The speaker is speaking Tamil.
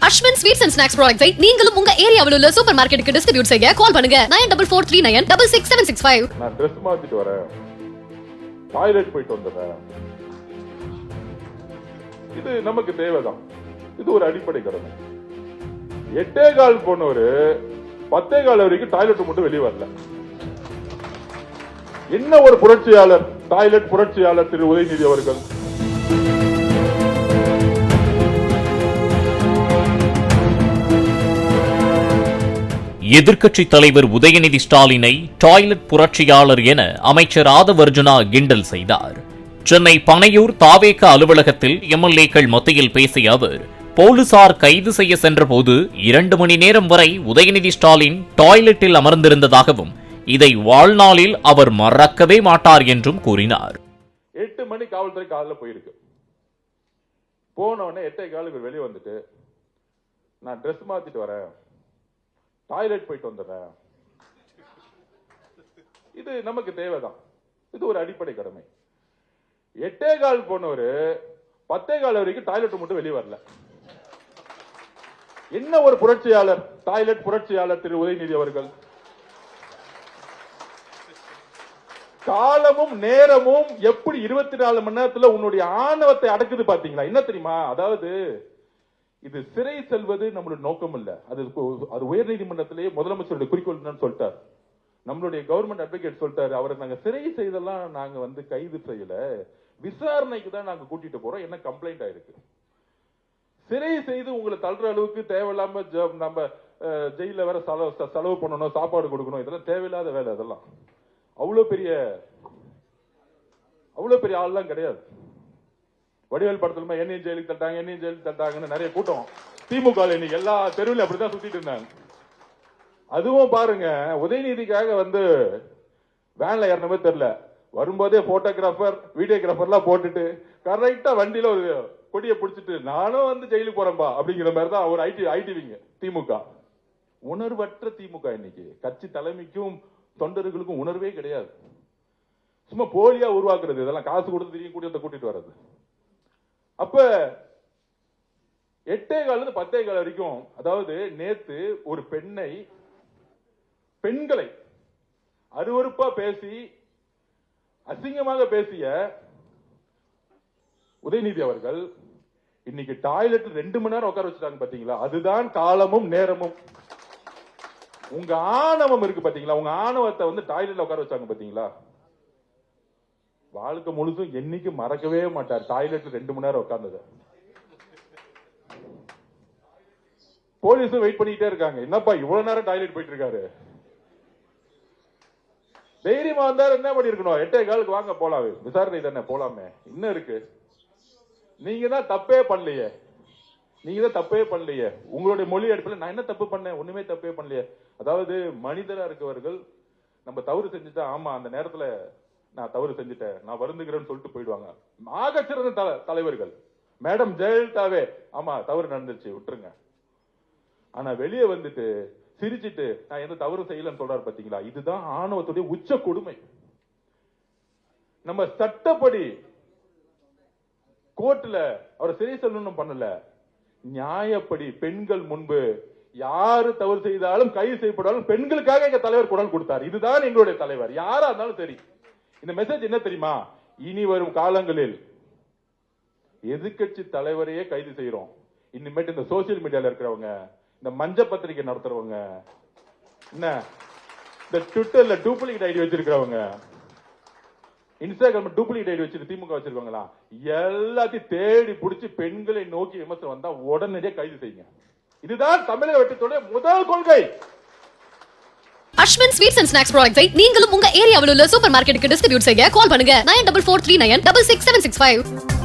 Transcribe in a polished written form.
Ashwin Sweets and Snacks products நீங்களும் உங்க ஏரியாவில் உள்ள சூப்பர் மார்க்கெட்டுக்கு டிஸ்ட்ரிபியூட் செய்ய கால் பண்ணுங்க 9443966765. நான் Dress மாத்திட்டு வரேன், டாய்லெட் போயிட்டு வந்துடுறேன். இது நமக்கு தேவைதான். இது ஒரு அடிப்படை கடமை. 8:15 போனவரு 10:15 வரைக்கும் டாய்லெட் மட்டும் வெளியே வரல. என்ன ஒரு புரட்சியாளர், டாய்லெட் புரட்சியாளர் திரு உதயநிதி அவர்கள். எதிர்க்கட்சி தலைவர் உதயநிதி ஸ்டாலினை டாய்லெட் புரட்சியாளர் என அமைச்சர் ஆதவ் அர்ஜுனா கிண்டல் செய்தார். சென்னை பனையூர் தாவேக அலுவலகத்தில் எம்எல்ஏக்கள் மத்தியில் பேசிய அவர், போலீசார் கைது செய்ய சென்றபோது 2 மணி நேரம் வரை உதயநிதி ஸ்டாலின் டாய்லெட்டில் அமர்ந்திருந்ததாகவும் இதை வாழ்நாளில் அவர் மறக்கவே மாட்டார் என்றும் கூறினார். 8 மணி காவல்துறை காலைல போயிருக்கு. போனவொடனே 8:15 வெளியே வந்துட்டு, நான் ட்ரெஸ் மாத்திட்டு வரேன், டாய்லெட் போயிட்டு வந்துடுறேன். இது நமக்கு தேவைதான். இது ஒரு அடிப்படை கடமை. 8:15 போனவரு 10:15 வரைக்கும் டாய்லெட் மட்டும் வெளியே வரல. என்ன ஒரு புரட்சியாளர், டாய்லெட் புரட்சியாளர் திரு உதயநிதி அவர்கள். காலமும் நேரமும் எப்படி 24 மணி நேரத்துல உன்னுடைய ஆணவத்தை அடக்குது பாத்தீங்களா? என்ன தெரியுமா? அதாவது இது சிறை செல்வது நம்மளுடைய நோக்கம் இல்ல. அது உயர் நீதிமன்றத்திலேயே முதலமைச்சருடைய குறிக்கோள் சொல்லிட்டார். நம்மளுடைய கவர்மெண்ட் அட்வொகேட் சொல்லிட்டாரு, அவரை நாங்க சிறை செய்தெல்லாம் நாங்க கைது செய்யல, விசாரணைக்கு தான் நாங்க கூட்டிட்டு போறோம். என்ன கம்ப்ளைண்ட் ஆயிருக்கு. சிறை செய்து உங்களை தள்ளுற அளவுக்கு தேவையில்லாம நம்ம ஜெயில வேற செலவு பண்ணணும், சாப்பாடு கொடுக்கணும், இதெல்லாம் தேவையில்லாத வேலை. அதெல்லாம் அவ்வளவு பெரிய ஆள்லாம் கிடையாது. வடிவேல் படத்துல என்னையும் ஜெயிலுக்கு தட்டாங்கன்னு நிறைய கூட்டம் திமுக எல்லா தெருவிலும் அப்படிதான் சுத்திட்டு இருந்தாங்க. அதுவும் பாருங்க, உதயநிதிக்காக வேன்ல ஏறினமே தெரியல, வரும்போதே போட்டோகிராஃபர் வீடியோகிராஃபர்லாம் போட்டுட்டு கரெக்டா வண்டியில ஒரு கொடியை பிடிச்சிட்டு நானும் ஜெயிலுக்கு போறேன்பா அப்படிங்கிற மாதிரி தான் ஒரு ஐடிவிங்க திமுக. உணர்வற்ற திமுக. இன்னைக்கு கட்சி தலைமைக்கும் தொண்டர்களுக்கும் உணர்வே கிடையாது. சும்மா போலியா உருவாக்குறது, இதெல்லாம் காசு கொடுத்து திரும்பி கூட்டிட்டு வர்றது. அப்ப 8:15 10:15 வரைக்கும், அதாவது நேத்து ஒரு பெண்களை அருவருப்பா பேசி அசிங்கமாக பேசிய உதயநிதி அவர்கள் இன்னைக்கு டாய்லெட் 2 மணி நேரம் உட்கார வச்சுட்டாங்க பாத்தீங்களா? அதுதான் காலமும் நேரமும். உங்க ஆணவம் இருக்கு பாத்தீங்களா? உங்க ஆணவத்தை டாய்லெட்ல உட்கார வச்சாங்க பாத்தீங்களா? வாழ்க்கை முழுசும் என்னைக்கு மறக்கவே மாட்டார் டாய்லெட் 2 மணி நேரம் உட்கார்ந்தது. போலீஸும் வெயிட் பண்ணிட்டே இருக்காங்க, என்னப்பா இவ்வளவு நேரம் டாய்லெட் போயிட்டு இருக்காரு. தைரியமா வந்தாரு, என்ன பண்ணி இருக்கணும்? 8:15 வாங்க போலாம், விசாரணை தானே, போலாமே, என்ன இருக்கு? நீங்க தான் தப்பே பண்ணலையே. உங்களுடைய மொழி அடிப்படையில் நான் என்ன தப்பு பண்ணேன்? ஒண்ணுமே தப்பே பண்ணலையே. அதாவது மனிதரா இருக்கவர்கள் நம்ம தவறு செஞ்சுட்டா, ஆமா அந்த நேரத்துல நான் தவறு செஞ்சுட்டேன், நான் வருந்துகிறேன்னு சொல்லிட்டு போயிடுவாங்க. ஆகச்சிறந்த தலைவர்கள் மேடம் ஜெயலலிதாவே, ஆமா தவறு நடந்துருச்சு விட்டுருங்க. ஆனா வெளியே சிரிச்சிட்டு நான் எந்த தவறு செய்யலன்னு சொல்றாரு பாத்தீங்களா? இதுதான் ஆணவத்துடைய உச்ச கொடுமை. நம்ம சட்டப்படி கோர்ட்ல அவரை சிறை செல்லணும் பண்ணல, நியாயப்படி பெண்கள் முன்பு யாரு தவறு செய்தாலும் கைது செய்யப்படாலும் பெண்களுக்காக எங்க தலைவர் குரல் கொடுத்தார். இதுதான் எங்களுடைய தலைவர், யாரா இருந்தாலும் சரி. இந்த மெசேஜ் என்ன தெரியுமா? இனி வரும் காலங்களில் எதிர்க்கட்சி தலைவரையே கைது செய்யறோம். இனிமேட்டு இந்த சோசியல் மீடியால இருக்கிறவங்க, இந்த மஞ்ச பத்திரிகை நடத்துறவங்க, என்ன இந்த ட்விட்டர்ல டூப்ளிகேட் ஐடி வச்சிருக்கிறவங்க, இன்ஸ்டாகிராம் டூப்ளிகேட் ஐடி வச்சிருக்க திமுக வச்சிருக்காங்களா, எல்லாத்தையும் தேடி பிடிச்சி பெண்களை நோக்கி விமர்சனம் வந்தா உடனடியே கைது செய்யுங்க. இதுதான் தமிழக வெற்றியோட முதல் கொள்கை. Ashwin Sweets and Snacks products நீங்களும் உங்க ஏரியாவில் உள்ள சூப்பர் மார்க்கெட்டுக்கு டிஸ்ட்ரிபியூட் செய்ய கால் பண்ணுங்க 9443966765.